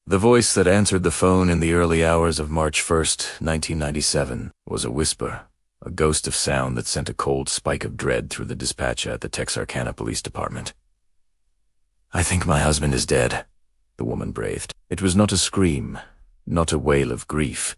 The voice that answered the phone in the early hours of March 1st, 1997, was a whisper, a ghost of sound that sent a cold spike of dread through the dispatcher at the Texarkana Police Department. "I think my husband is dead," the woman breathed. It was not a scream, not a wail of grief,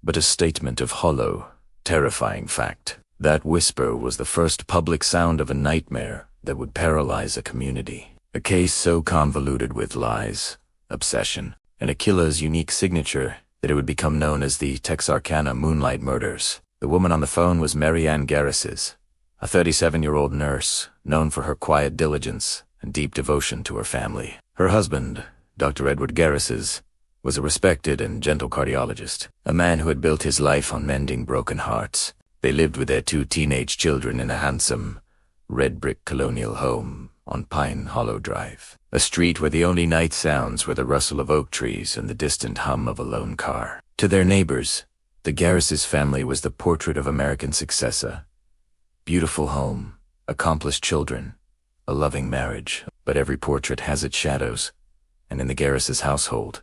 but a statement of hollow, terrifying fact. That whisper was the first public sound of a nightmare that would paralyze a community. A case so convoluted with lies, obsession, and a killer's unique signature that it would become known as the Texarkana Moonlight Murders. The woman on the phone was Mary Ann Garriss, a 37-year-old nurse known for her quiet diligence and deep devotion to her family. Her husband, Dr. Edward Garriss, was a respected and gentle cardiologist, a man who had built his life on mending broken hearts. They lived with their 2 teenage children in a handsome, red-brick colonial home on Pine Hollow Drive, a street where the only night sounds were the rustle of oak trees and the distant hum of a lone car. To their neighbors, the Garriss family was the portrait of American successor. Beautiful home, accomplished children, a loving marriage. But every portrait has its shadows, and in the Garriss household,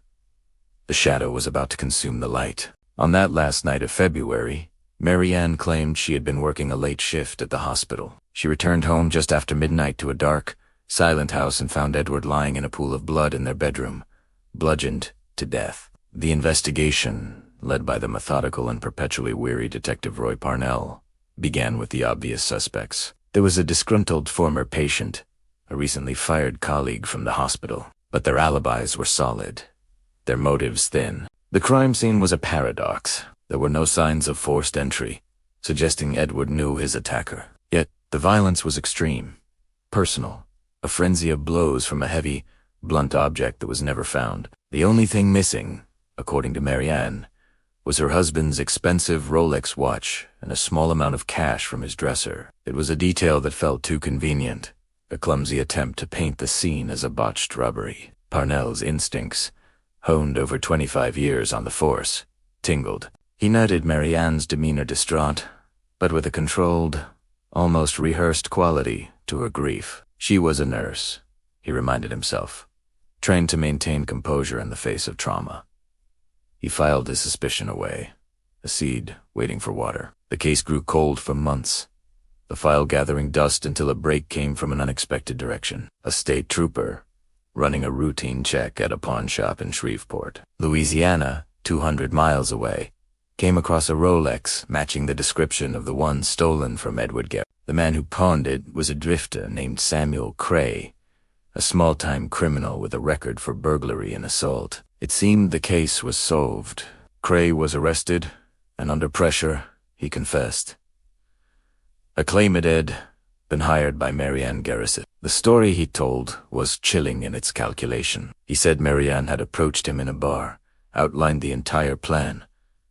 the shadow was about to consume the light. On that last night of February, Mary Ann claimed she had been working a late shift at the hospital. She returned home just after midnight to a dark, silent house and found Edward lying in a pool of blood in their bedroom, bludgeoned to death. The investigation, led by the methodical and perpetually weary Detective Roy Parnell, began with the obvious suspects. There was a disgruntled former patient, a recently fired colleague from the hospital, but their alibis were solid, their motives thin. The crime scene was a paradox. There were no signs of forced entry, suggesting Edward knew his attacker. Yet the violence was extreme, personal, a frenzy of blows from a heavy, blunt object that was never found. The only thing missing, according to Mary Ann, was her husband's expensive Rolex watch and a small amount of cash from his dresser. It was a detail that felt too convenient, a clumsy attempt to paint the scene as a botched robbery. Parnell's instincts, honed over 25 years on the force, tingled. He noted Mary Ann's demeanor distraught, but with a controlled, almost rehearsed quality to her grief. She was a nurse, he reminded himself, trained to maintain composure in the face of trauma. He filed his suspicion away, a seed waiting for water. The case grew cold for months, the file gathering dust until a break came from an unexpected direction. A state trooper, running a routine check at a pawn shop in Shreveport, Louisiana, 200 miles away, came across a Rolex matching the description of the one stolen from Edward Garriss. The man who pawned it was a drifter named Samuel Cray, a small-time criminal with a record for burglary and assault. It seemed the case was solved. Cray was arrested, and under pressure, he confessed. A claimant had been hired by Mary Ann Garriss. The story he told was chilling in its calculation. He said Mary Ann had approached him in a bar, outlined the entire plan.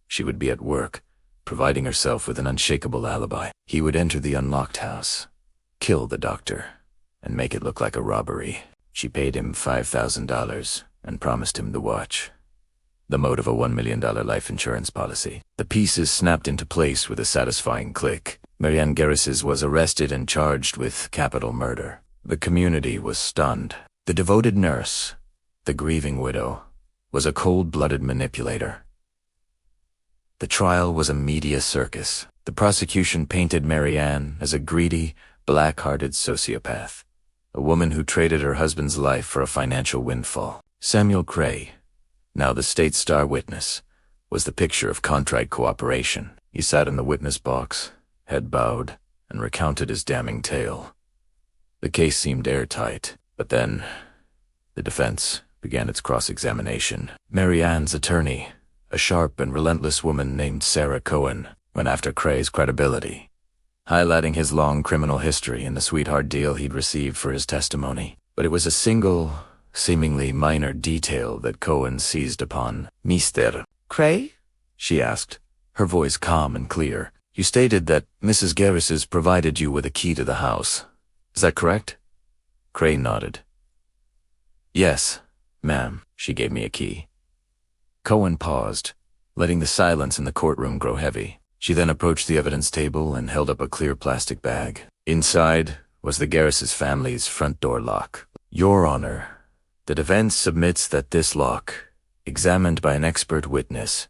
She would be at work, providing herself with an unshakable alibi. He would enter the unlocked house, kill the doctor, and make it look like a robbery. She paid him $5,000 and promised him the watch, the mode of a $1 million life insurance policy. The pieces snapped into place with a satisfying click. Mary Ann Garriss was arrested and charged with capital murder. The community was stunned. The devoted nurse, the grieving widow, was a cold-blooded manipulator. The trial was a media circus. The prosecution painted Mary Ann as a greedy, black-hearted sociopath, a woman who traded her husband's life for a financial windfall. Samuel Cray, now the state's star witness, was the picture of contrite cooperation. He sat in the witness box, head bowed, and recounted his damning tale. The case seemed airtight, but then the defense began its cross-examination. Mary Ann's attorney, a sharp and relentless woman named Sarah Cohen, went after Cray's credibility, highlighting his long criminal history and the sweetheart deal he'd received for his testimony. But it was a single, seemingly minor detail that Cohen seized upon. "Mr. Cray?" she asked, her voice calm and clear. "You stated that Mrs. Garriss provided you with a key to the house. Is that correct?" Cray nodded. "Yes, ma'am, she gave me a key." Cohen paused, letting the silence in the courtroom grow heavy. She then approached the evidence table and held up a clear plastic bag. Inside was the Garriss family's front door lock. "Your Honor, the defense submits that this lock examined by an expert witness,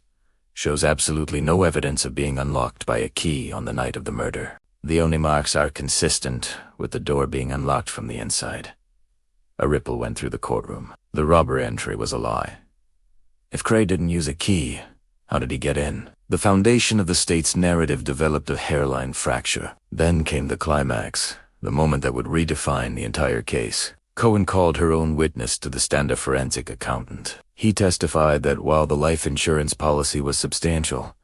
shows absolutely no evidence of being unlocked by a key on the night of the murder. The only marks are consistent with the door being unlocked from the inside. A ripple went through the courtroom. The robber entry was a lie. If Cray didn't use a key, how did he get in? The foundation of the state's narrative developed a hairline fracture. Then came the climax, the moment that would redefine the entire case. Cohen called her own witness to the stand, a forensic accountant. He testified that while the life insurance policy was substantial,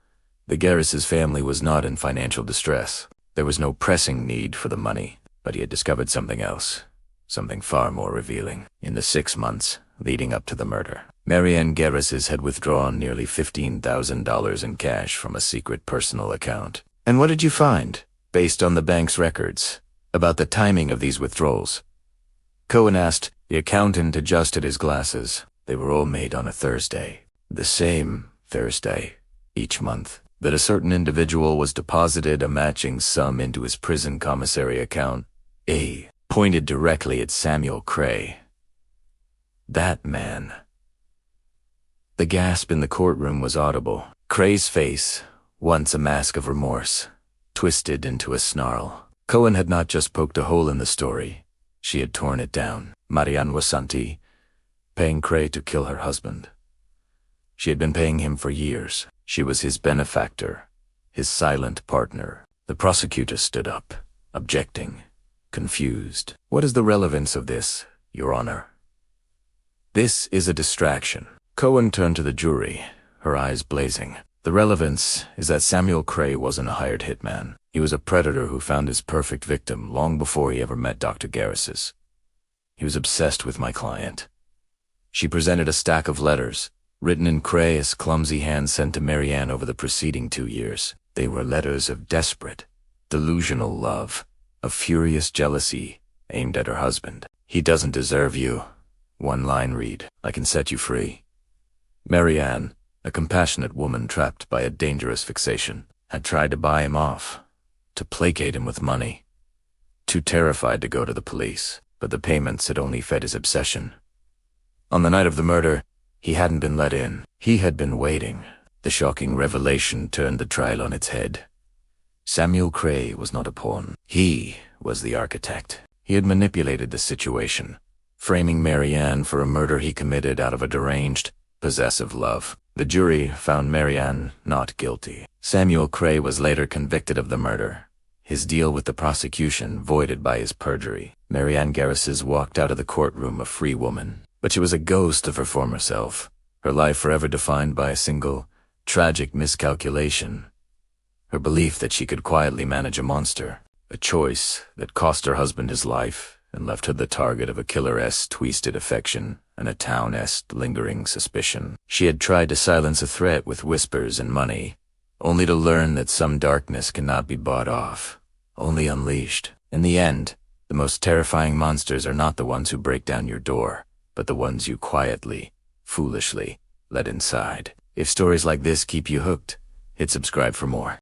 the Garriss' family was not in financial distress. There was no pressing need for the money, but he had discovered something else, something far more revealing. In the 6 months leading up to the murder, Mary Ann Garriss had withdrawn nearly $15,000 in cash from a secret personal account. And what did you find, based on the bank's records, about the timing of these withdrawals? Cohen asked. The accountant adjusted his glasses. They were all made on a Thursday. The same Thursday each month. That a certain individual was deposited a matching sum into his prison commissary account. A pointed directly at Samuel Cray. That man. The gasp in the courtroom was audible. Cray's face, once a mask of remorse, twisted into a snarl. Cohen had not just poked a hole in the story. She had torn it down. Marianne Wasanti, paying Cray to kill her husband. She had been paying him for years. She was his benefactor, his silent partner. The prosecutor stood up, objecting, confused. What is the relevance of this, Your Honor? This is a distraction. Cohen turned to the jury, her eyes blazing. The relevance is that Samuel Cray wasn't a hired hitman. He was a predator who found his perfect victim long before he ever met Dr. Garriss. He was obsessed with my client. She presented a stack of letters, written in Cray's clumsy hand, sent to Mary Ann over the preceding 2 years. They were letters of desperate, delusional love, of furious jealousy aimed at her husband. He doesn't deserve you. One line read, I can set you free. Mary Ann, a compassionate woman trapped by a dangerous fixation, had tried to buy him off, to placate him with money. Too terrified to go to the police, but the payments had only fed his obsession. On the night of the murder, he hadn't been let in. He had been waiting. The shocking revelation turned the trial on its head. Samuel Cray was not a pawn. He was the architect. He had manipulated the situation, framing Mary Ann for a murder he committed out of a deranged, possessive love. The jury found Mary Ann not guilty. Samuel Cray was later convicted of the murder, his deal with the prosecution voided by his perjury. Mary Ann Garriss walked out of the courtroom a free woman, but she was a ghost of her former self, her life forever defined by a single, tragic miscalculation. Her belief that she could quietly manage a monster, a choice that cost her husband his life and left her the target of a killer's twisted affection and a town's lingering suspicion. She had tried to silence a threat with whispers and money, only to learn that some darkness cannot be bought off, only unleashed. In the end, the most terrifying monsters are not the ones who break down your door, but the ones you quietly, foolishly, let inside. If stories like this keep you hooked, hit subscribe for more.